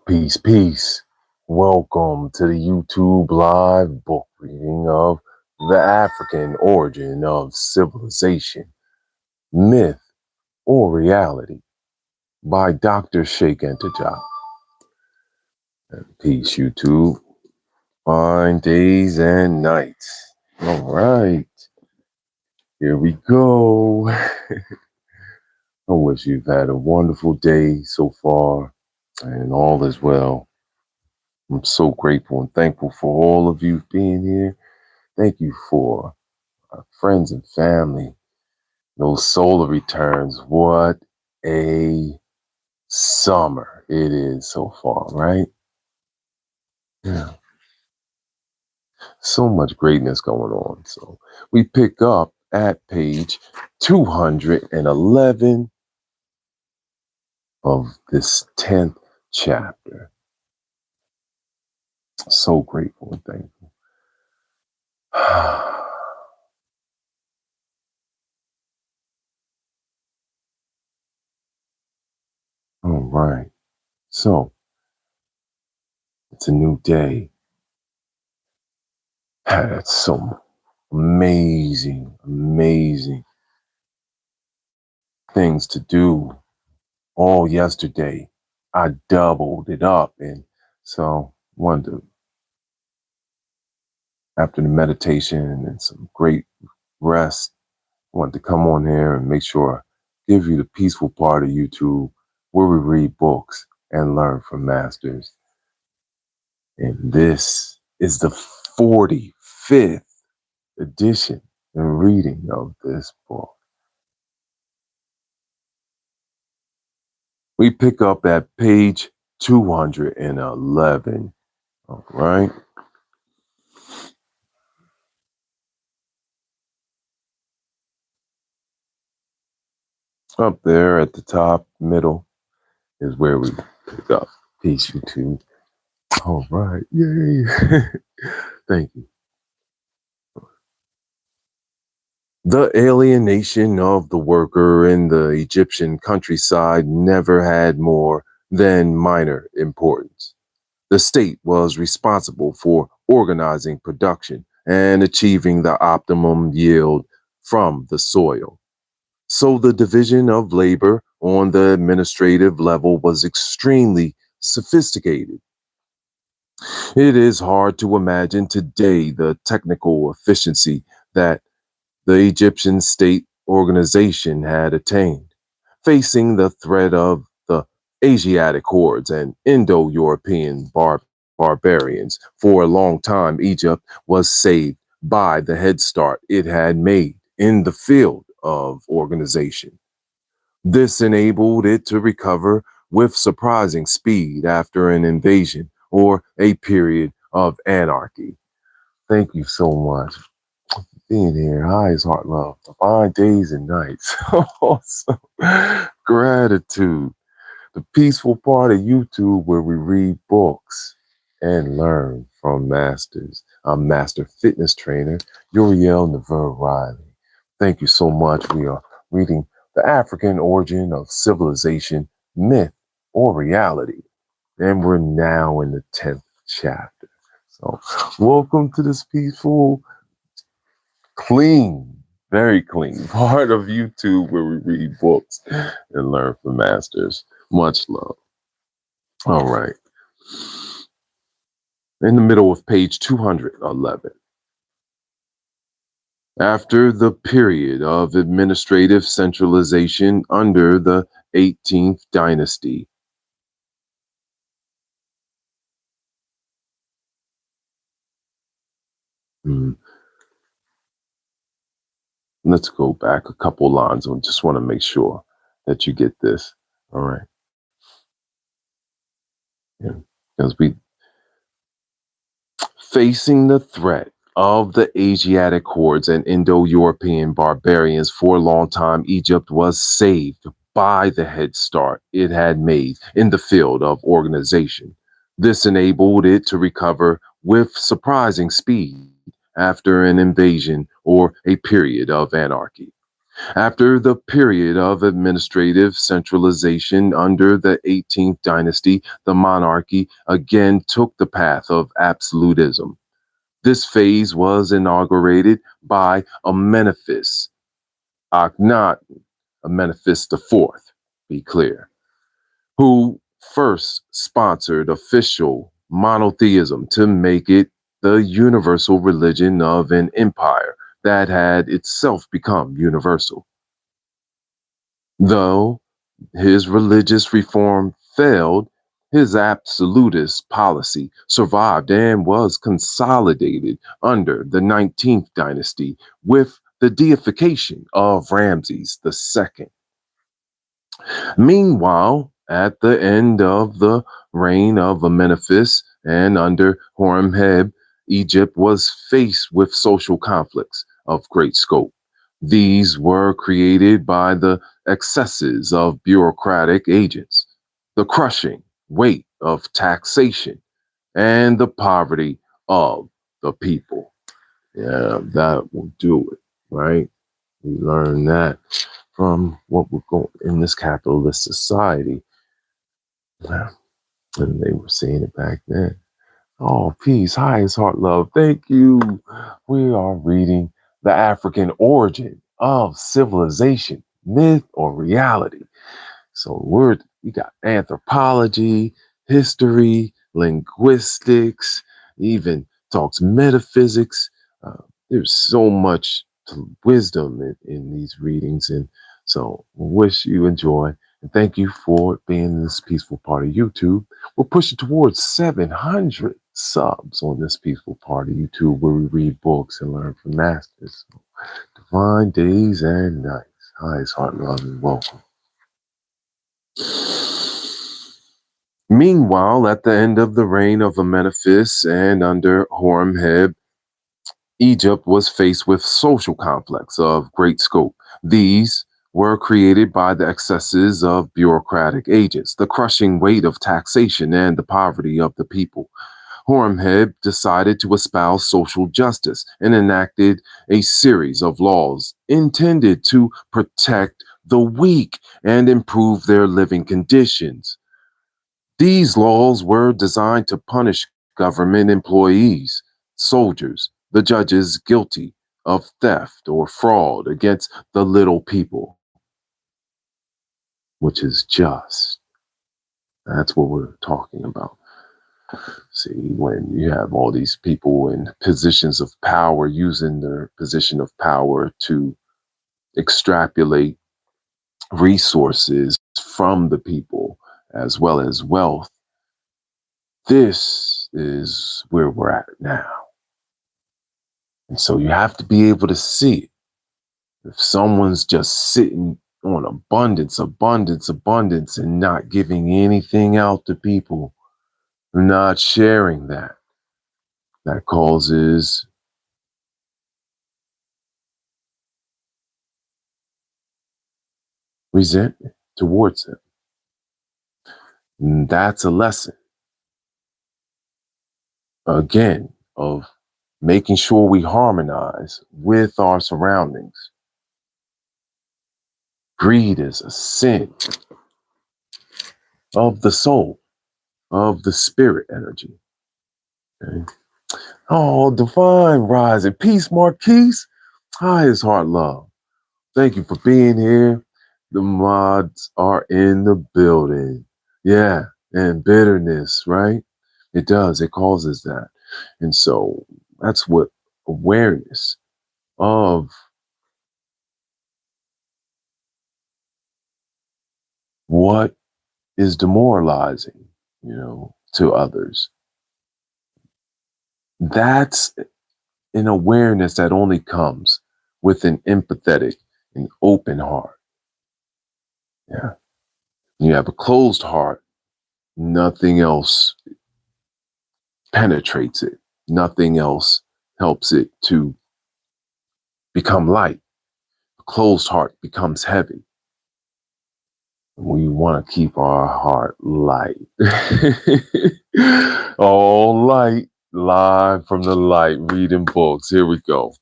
Peace, peace. Welcome to the YouTube live book reading of The African Origin of Civilization, Myth or Reality by Dr. Cheikh Anta. And peace, YouTube. Fine days and nights. All right. Here we go. I wish you've had a wonderful day so far and all is well. I'm so grateful and thankful for all of you being here. Thank you for our friends and family. Those solar returns. What a summer it is so far, right? Yeah. So much greatness going on. So we pick up at page 211 of this 10th chapter. So grateful and thankful. All right. So it's a new day. Had some amazing things to do all yesterday. I doubled it up. And so wanted to, after the meditation and some great rest, I wanted to come on here and make sure I give you the peaceful part of YouTube where we read books and learn from masters. And this is the 45th edition and reading of this book. We pick up at page 211. All right. Up there at the top, middle, is where we pick up. Peace, YouTube. All right. Yay. Thank you. The alienation of the worker in the Egyptian countryside never had more than minor importance. The state was responsible for organizing production and achieving the optimum yield from the soil. So the division of labor on the administrative level was extremely sophisticated. It is hard to imagine today the technical efficiency that the Egyptian state organization had attained, facing the threat of the Asiatic hordes and Indo-European barbarians. For a long time, Egypt was saved by the head start it had made in the field of organization. This enabled it to recover with surprising speed after an invasion or a period of anarchy. Thank you so much for being here. High is heart love. Fine days and nights. Awesome. Gratitude. The peaceful part of YouTube where we read books and learn from masters. I'm Master Fitness Trainer Uriel Riley. Thank you so much. We are reading The African Origin of Civilization, Myth or Reality. And we're now in the 10th chapter. So welcome to this peaceful, clean, very clean part of YouTube where we read books and learn from masters. Much love. All right. In the middle of page 211. After the period of administrative centralization under the 18th dynasty, let's go back a couple lines. I just want to make sure that you get this. All right. Yeah. Because facing the threat of the Asiatic hordes and Indo-European barbarians for a long time, Egypt was saved by the head start it had made in the field of organization. This enabled it to recover with surprising speed after an invasion or a period of anarchy. After the period of administrative centralization under the 18th dynasty, the monarchy again took the path of absolutism. This phase was inaugurated by Amenophis, Akhenaten, Amenophis IV, be clear, who first sponsored official monotheism to make it the universal religion of an empire that had itself become universal. Though his religious reform failed, his absolutist policy survived and was consolidated under the 19th dynasty with the deification of Ramses II. Meanwhile, at the end of the reign of Amenophis and under Horemheb, Egypt was faced with social conflicts of great scope. These were created by the excesses of bureaucratic agents, the crushing weight of taxation, and the poverty of the people. Yeah, that will do it, right? We learn that from what we're going in this capitalist society. Yeah, and they were saying it back then. Oh, peace, highest heart, love. Thank you. We are reading The African Origin of Civilization, Myth or Reality. So we got anthropology, history, linguistics, even talks metaphysics. Uh, there's so much wisdom in these readings, and so wish you enjoy. And thank you for being in this peaceful part of YouTube. We're pushing towards 700 subs on this peaceful part of YouTube where we read books and learn from masters. Divine days and nights. Highest heart, love, and welcome. Meanwhile, at the end of the reign of Amenophis and under Horemheb, Egypt was faced with social conflicts of great scope. These were created by the excesses of bureaucratic agents, the crushing weight of taxation, and the poverty of the people. Horemheb decided to espouse social justice and enacted a series of laws intended to protect the weak and improve their living conditions. These laws were designed to punish government employees, soldiers, the judges guilty of theft or fraud against the little people, which is just. That's what we're talking about. See, when you have all these people in positions of power using their position of power to extrapolate resources from the people as well as wealth, this is where we're at now. And so you have to be able to see it. If someone's just sitting on abundance, abundance, abundance, and not giving anything out to people, not sharing that, that causes resentment towards it. And that's a lesson, again, of making sure we harmonize with our surroundings. Greed is a sin of the soul, of the spirit energy. Okay? Oh, divine rising. Peace, Marquise. Highest heart love. Thank you for being here. The mods are in the building. Yeah, and bitterness, right? It does. It causes that. And so that's what awareness of what is demoralizing, to others. That's an awareness that only comes with an empathetic and open heart. Yeah. You have a closed heart, nothing else penetrates it. Nothing else helps it to become light. A closed heart becomes heavy. We want to keep our heart light. All light, live from the light, reading books. Here we go.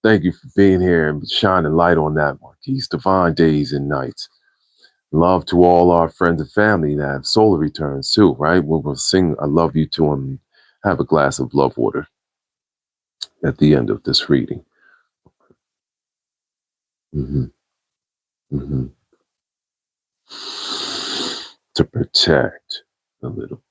Thank you for being here and shining light on that, Marquise. Divine days and nights. Love to all our friends and family that have solar returns too, right? We'll sing I love you to them. Have a glass of love water at the end of this reading. Mm-hmm. Mm-hmm. To protect a little.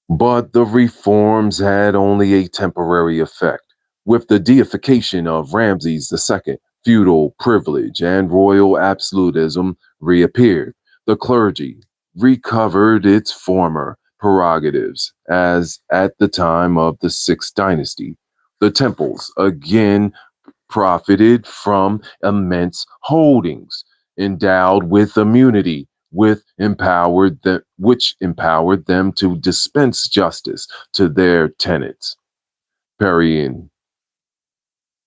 But the reforms had only a temporary effect. With the deification of Ramses II, feudal privilege and royal absolutism reappeared. The clergy recovered its former prerogatives as at the time of the Sixth Dynasty. The temples again profited from immense holdings, endowed with immunity, which empowered them to dispense justice to their tenants. Perry in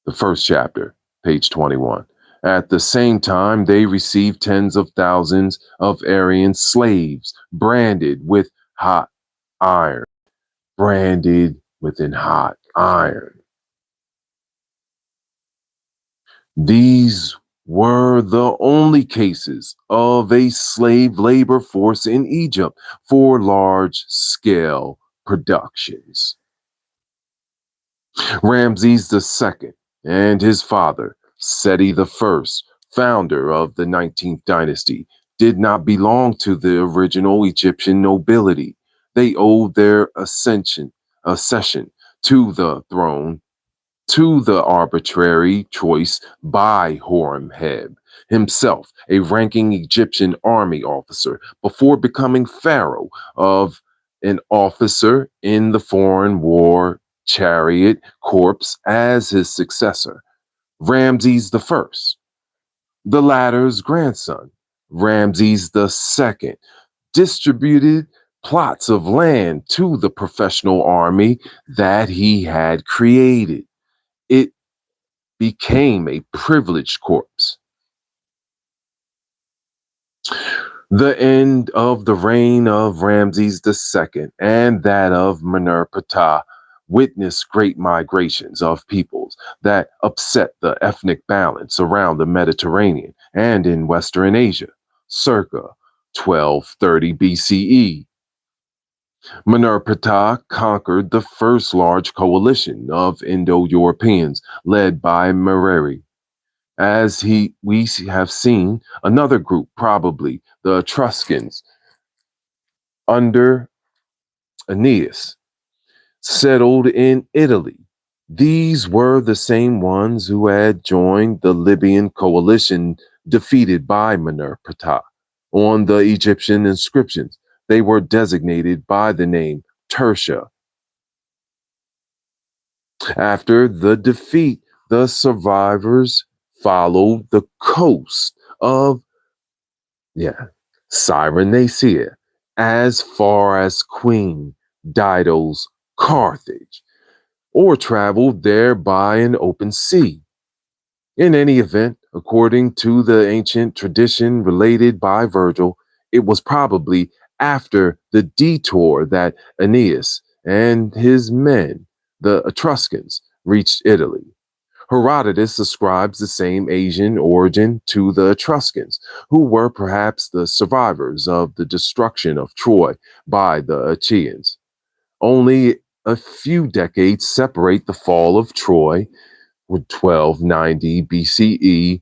the first chapter, page 21. At the same time, they received tens of thousands of Aryan slaves branded with hot iron, branded within hot iron. These were the only cases of a slave labor force in Egypt for large scale productions. Ramses II and his father, Seti I, founder of the 19th dynasty, did not belong to the original Egyptian nobility. They owed their accession to the throne to the arbitrary choice by Horemheb himself, a ranking Egyptian army officer, before becoming pharaoh of an officer in the foreign war chariot corps as his successor, Ramses I, the latter's grandson, Ramses II, distributed plots of land to the professional army that he had created. It became a privileged corpse. The end of the reign of Ramses II and that of Ptah witnessed great migrations of peoples that upset the ethnic balance around the Mediterranean and in Western Asia, circa 1230 BCE. Ptah conquered the first large coalition of Indo-Europeans led by Mereri. We have seen another group, probably the Etruscans, under Aeneas, settled in Italy. These were the same ones who had joined the Libyan coalition defeated by Ptah. On the Egyptian inscriptions, they were designated by the name Tertia. After the defeat, the survivors followed the coast of Cyrenaica as far as Queen Dido's Carthage, or traveled there by an open sea. In any event, according to the ancient tradition related by Virgil, it was probably after the detour that Aeneas and his men, the Etruscans, reached Italy. Herodotus ascribes the same Asian origin to the Etruscans, who were perhaps the survivors of the destruction of Troy by the Achaeans. Only a few decades separate the fall of Troy, with 1290 BCE,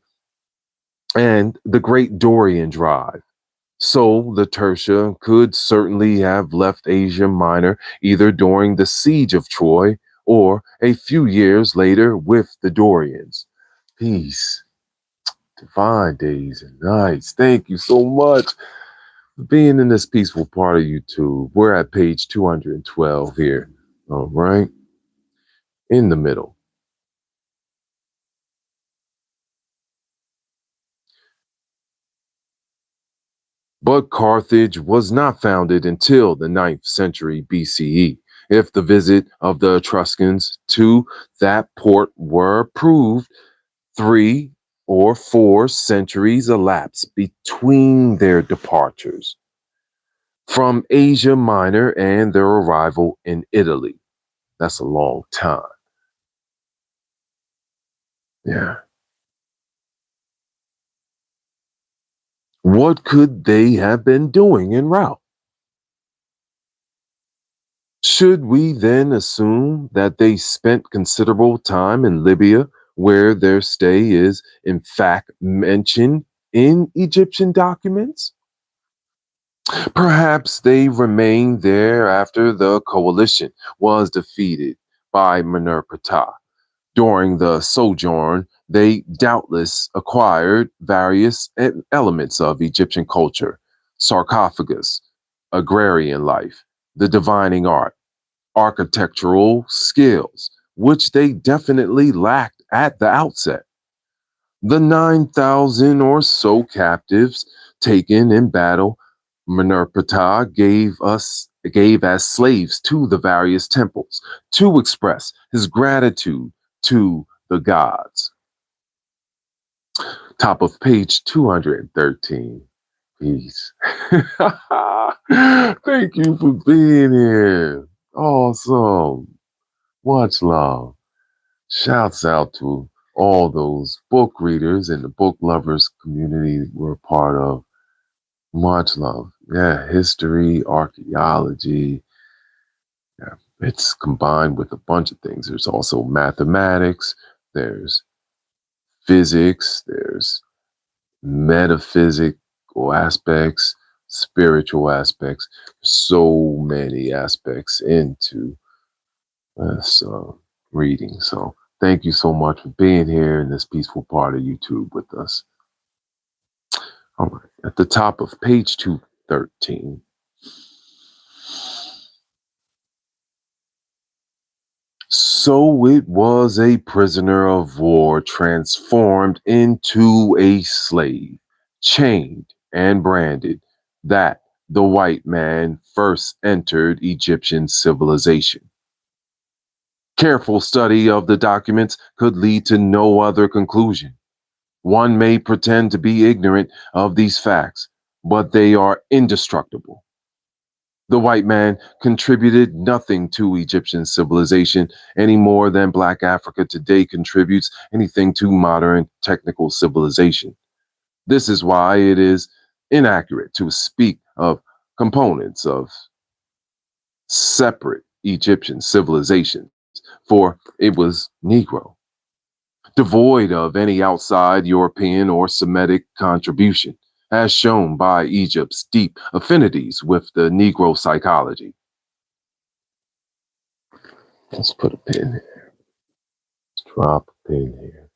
and the Great Dorian Drive. So the Tertia could certainly have left Asia Minor either during the siege of Troy or a few years later with the Dorians. Peace, divine days and nights. Thank you so much for being in this peaceful part of YouTube. We're at page 212 here. All right. In the middle. But Carthage was not founded until the 9th century BCE. If the visit of the Etruscans to that port were proved, 3 or 4 centuries elapsed between their departures from Asia Minor and their arrival in Italy. That's a long time. Yeah. What could they have been doing en route? Should we then assume that they spent considerable time in Libya, where their stay is, in fact, mentioned in Egyptian documents? Perhaps they remained there after the coalition was defeated by Ptah. During the sojourn, they doubtless acquired various elements of Egyptian culture: sarcophagus, agrarian life, the divining art, architectural skills, which they definitely lacked at the outset. The 9,000 or so captives taken in battle, Minerpata gave as slaves to the various temples to express his gratitude to the gods. Top of page 213. Peace. Thank you for being here. Awesome. Much love. Shouts out to all those book readers and the book lovers community we're a part of. Much love. Yeah, history, archaeology. Yeah, it's combined with a bunch of things. There's also mathematics, there's physics, there's metaphysical aspects, spiritual aspects. So many aspects into this reading. So thank you so much for being here in this peaceful part of YouTube with us. All right. At the top of page 213. So it was a prisoner of war transformed into a slave, chained and branded, that the white man first entered Egyptian civilization. Careful study of the documents could lead to no other conclusion. One may pretend to be ignorant of these facts, but they are indestructible. The white man contributed nothing to Egyptian civilization any more than Black Africa today contributes anything to modern technical civilization. This is why it is inaccurate to speak of components of separate Egyptian civilizations, for it was Negro, devoid of any outside European or Semitic contribution, as shown by Egypt's deep affinities with the Negro psychology. Let's put a pin here. Let's drop a pin here.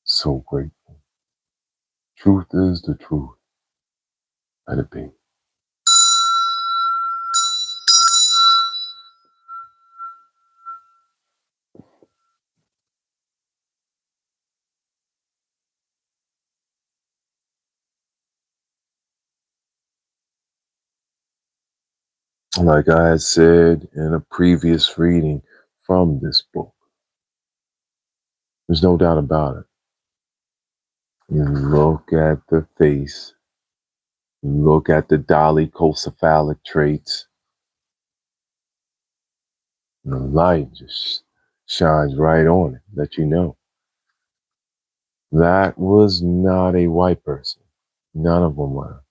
So grateful. Truth is the truth. Let it be. Like I had said in a previous reading from this book, there's no doubt about it. You look at the face, you look at the dolichocephalic traits, and the light just shines right on it, let you know. That was not a white person. None of them were.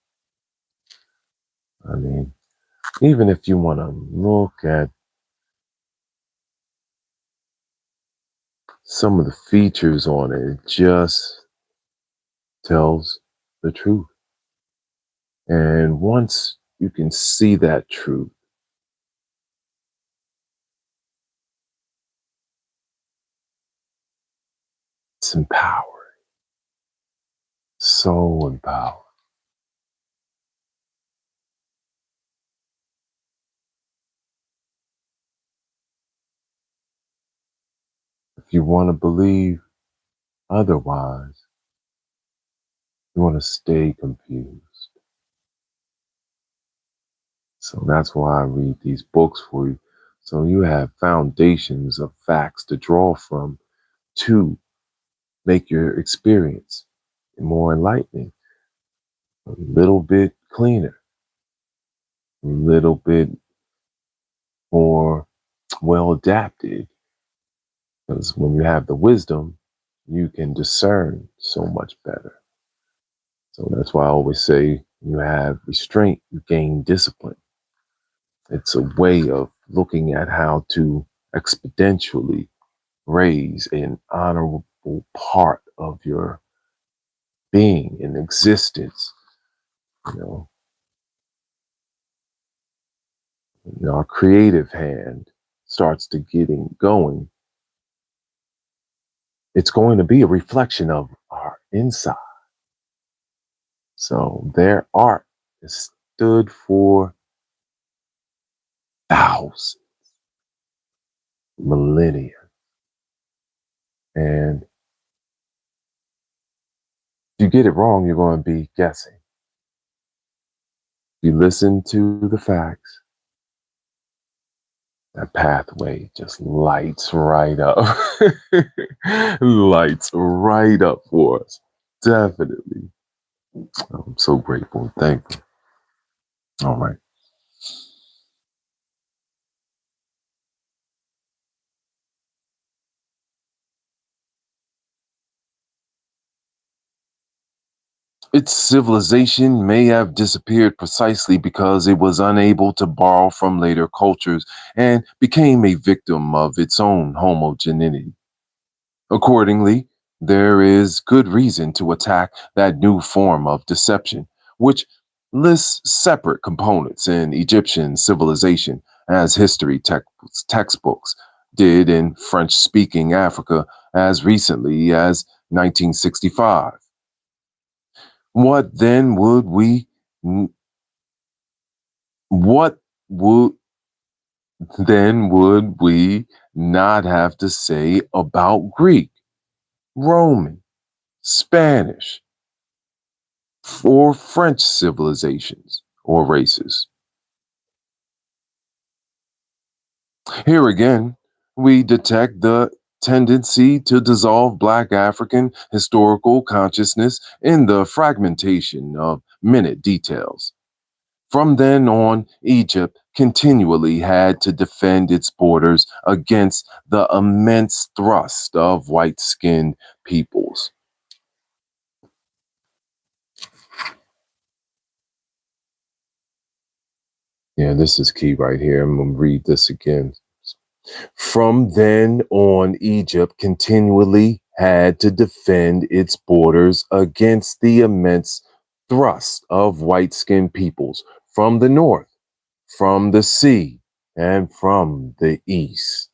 I mean, even if you want to look at some of the features on it, it just tells the truth. And once you can see that truth, it's empowering. So empowering. If you want to believe otherwise, you want to stay confused. So that's why I read these books for you. So you have foundations of facts to draw from to make your experience more enlightening, a little bit cleaner, a little bit more well adapted, because when you have the wisdom, you can discern so much better. So that's why I always say you have restraint, you gain discipline. It's a way of looking at how to exponentially raise an honorable part of your being and existence. You know, when our creative hand starts to getting going, it's going to be a reflection of our inside. So their art is stood for thousands, millennia. And if you get it wrong, you're going to be guessing. If you listen to the facts, that pathway just lights right up. Lights right up for us. Definitely. I'm so grateful and thankful. All right. Its civilization may have disappeared precisely because it was unable to borrow from later cultures and became a victim of its own homogeneity. Accordingly, there is good reason to attack that new form of deception, which lists separate components in Egyptian civilization, as history textbooks did in French speaking Africa as recently as 1965. What then would we, what would then would we not have to say about Greek, Roman, Spanish, or French civilizations or races? Here again, we detect the tendency to dissolve Black African historical consciousness in the fragmentation of minute details. From then on, Egypt continually had to defend its borders against the immense thrust of white skinned peoples. Yeah, this is key right here. I'm going to read this again. From then on, Egypt continually had to defend its borders against the immense thrust of white skinned peoples from the north, from the sea, and from the east.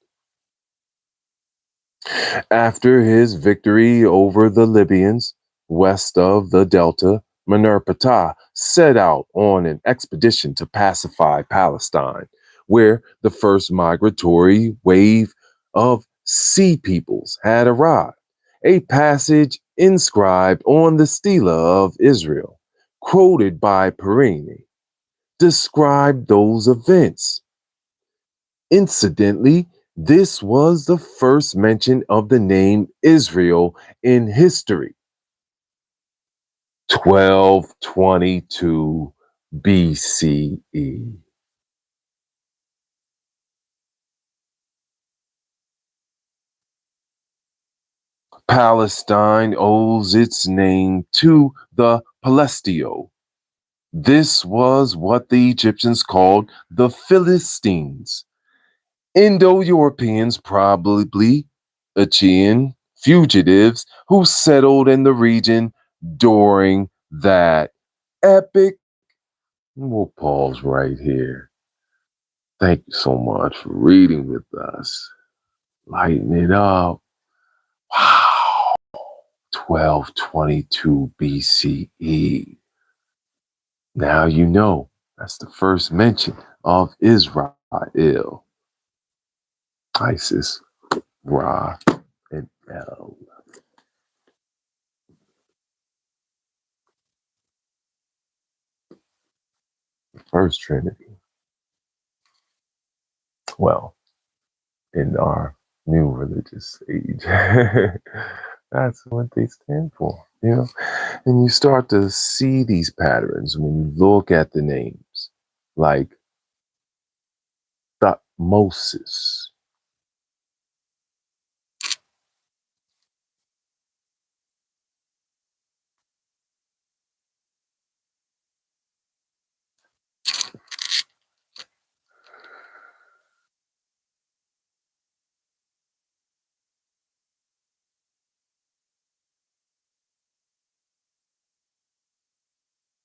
After his victory over the Libyans west of the Delta, Ptah set out on an expedition to pacify Palestine, where the first migratory wave of sea peoples had arrived. A passage inscribed on the Stela of Israel, quoted by Perini, described those events. Incidentally, this was the first mention of the name Israel in history. 1222 BCE. Palestine owes its name to the Palestio. This was what the Egyptians called the Philistines. Indo-Europeans, probably Achaean fugitives who settled in the region during that epic. We'll pause right here. Thank you so much for reading with us. Lighten it up. Wow. 1222 BCE. Now you know that's the first mention of Israel, Isis, Ra, and El. First Trinity. Well, in our new religious age, that's what they stand for, you know? And you start to see these patterns when you look at the names, like osmosis.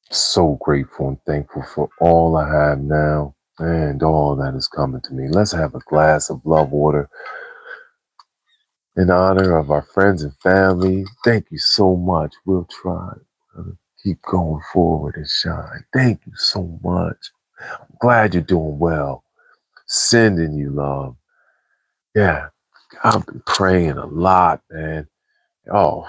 So grateful and thankful for all I have now and all that is coming to me. Let's have a glass of love water in honor of our friends and family. Thank you so much. We'll try. Keep going forward and shine. Thank you so much. Glad you're doing well. Sending you love. Yeah, I've been praying a lot, man. Oh,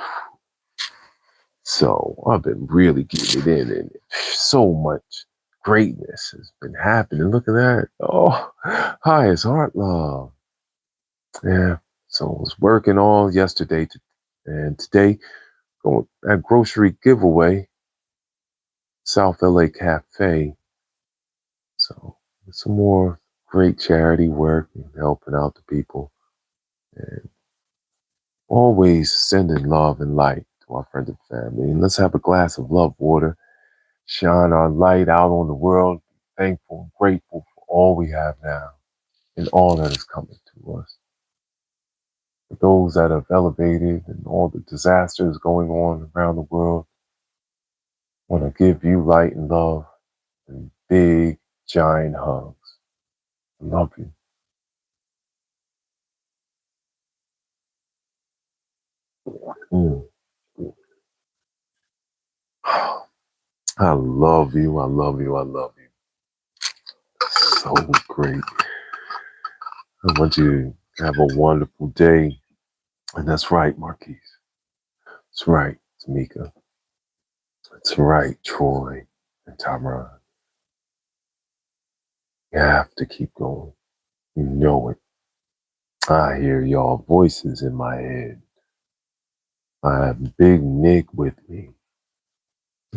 so I've been really getting it in, and so much greatness has been happening. Look at that. Oh, highest heart love. Yeah. So I was working all yesterday and today going at grocery giveaway, South LA Cafe. So some more great charity work and helping out the people. And always sending love and light to our friends and family. And let's have a glass of love water. Shine our light out on the world. Thankful and grateful for all we have now and all that is coming to us. For those that have elevated and all the disasters going on around the world, I want to give you light and love and big, giant hugs. I love you. Mm. I love you. I love you. I love you. So great. I want you to have a wonderful day. And that's right, Marquise. That's right, Tamika. That's right, Troy and Tyron. You have to keep going. You know it. I hear y'all voices in my head. I have Big Nick with me.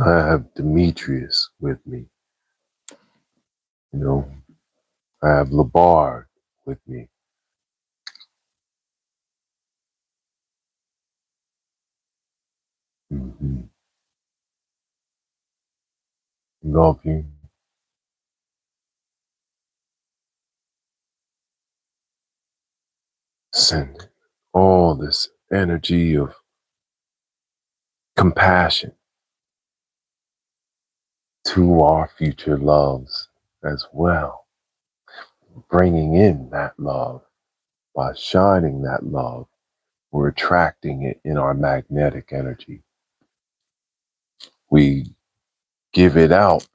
I have Demetrius with me. You know, I have Labard with me. Mm-hmm. Love you. Send all this energy of compassion to our future loves as well. Bringing in that love by shining that love, we're attracting it in our magnetic energy. We give it out,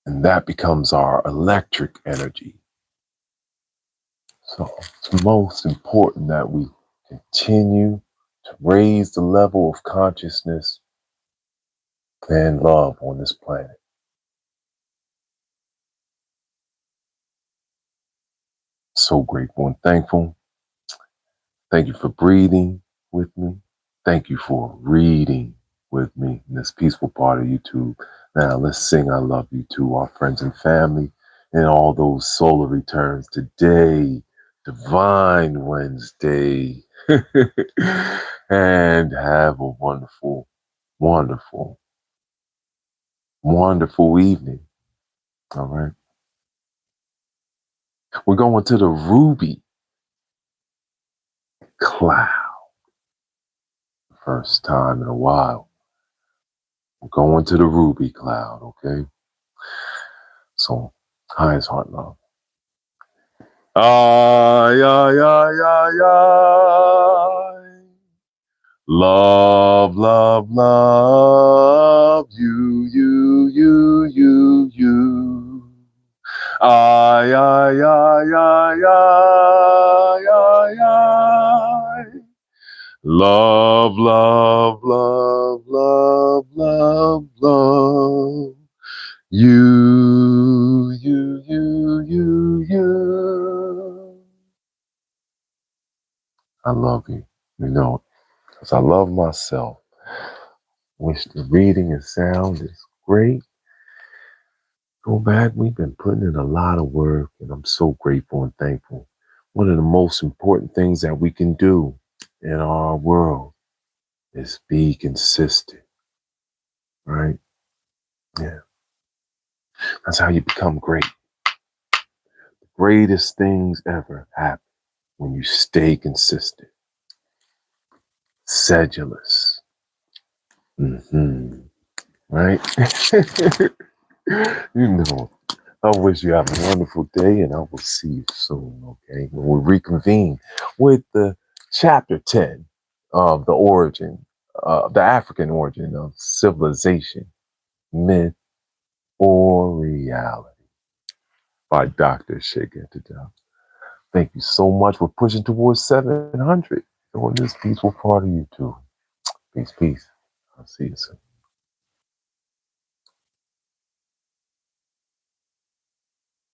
and that becomes our electric energy. So it's most important that we continue to raise the level of consciousness and love on this planet. So grateful and thankful. Thank you for breathing with me. Thank you for reading with me in this peaceful part of YouTube. Now let's sing I love you to our friends and family and all those solar returns today, Divine Wednesday. And have a wonderful, wonderful, wonderful evening. All right. We're going to the Ruby Cloud. First time in a while. We're going to the Ruby Cloud, okay? So, highest heart love. Ay, ay, ay, ay, ay. Love, love, love. You. Ay, ay, ay, ay, ay, ay, ay. Love, love, love, love, love, love. You. I love you. You know, because I love myself. Wish the reading and sound is great. Go back, we've been putting in a lot of work, and I'm so grateful and thankful. One of the most important things that we can do in our world is be consistent, right? Yeah, that's how you become great. The greatest things ever happen when you stay consistent, sedulous, right? You know, I wish you have a wonderful day, and I will see you soon, okay? When we reconvene with the chapter 10 of the origin, the African origin of civilization, myth, or reality by Dr. Cheikh Anta. Thank you so much. We're pushing towards 700 on this peaceful part of you too. Peace, peace. I'll see you soon.